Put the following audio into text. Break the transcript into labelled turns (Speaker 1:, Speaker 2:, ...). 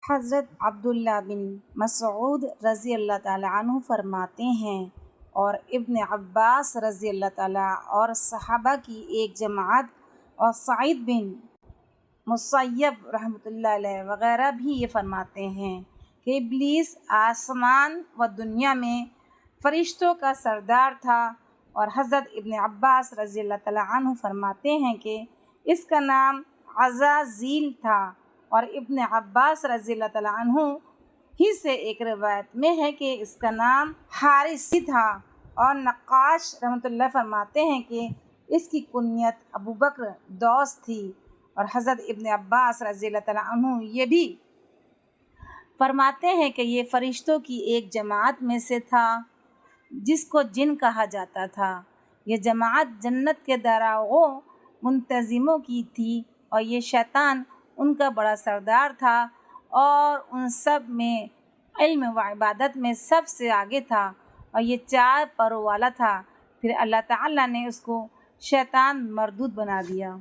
Speaker 1: حضرت عبداللہ بن مسعود رضی اللہ تعالیٰ عنہ فرماتے ہیں اور ابن عباس رضی اللہ تعالیٰ اور صحابہ کی ایک جماعت اور سعید بن مسیب رحمۃ اللہ علیہ وغیرہ بھی یہ فرماتے ہیں کہ ابلیس آسمان و دنیا میں فرشتوں کا سردار تھا، اور حضرت ابن عباس رضی اللہ تعالیٰ عنہ فرماتے ہیں کہ اس کا نام عزازیل تھا، اور ابن عباس رضی اللہ تعالیٰ عنہ ہی سے ایک روایت میں ہے کہ اس کا نام حارث تھا، اور نقاش رحمۃ اللہ فرماتے ہیں کہ اس کی کنیت ابو بکر دوس تھی، اور حضرت ابن عباس رضی اللہ تعالیٰ عنہ یہ بھی فرماتے ہیں کہ یہ فرشتوں کی ایک جماعت میں سے تھا جس کو جن کہا جاتا تھا۔ یہ جماعت جنت کے دراغوں منتظموں کی تھی، اور یہ شیطان ان کا بڑا سردار تھا، اور ان سب میں علم و عبادت میں سب سے آگے تھا، اور یہ 4 پروں والا تھا۔ پھر اللہ تعالیٰ نے اس کو شیطان مردود بنا دیا۔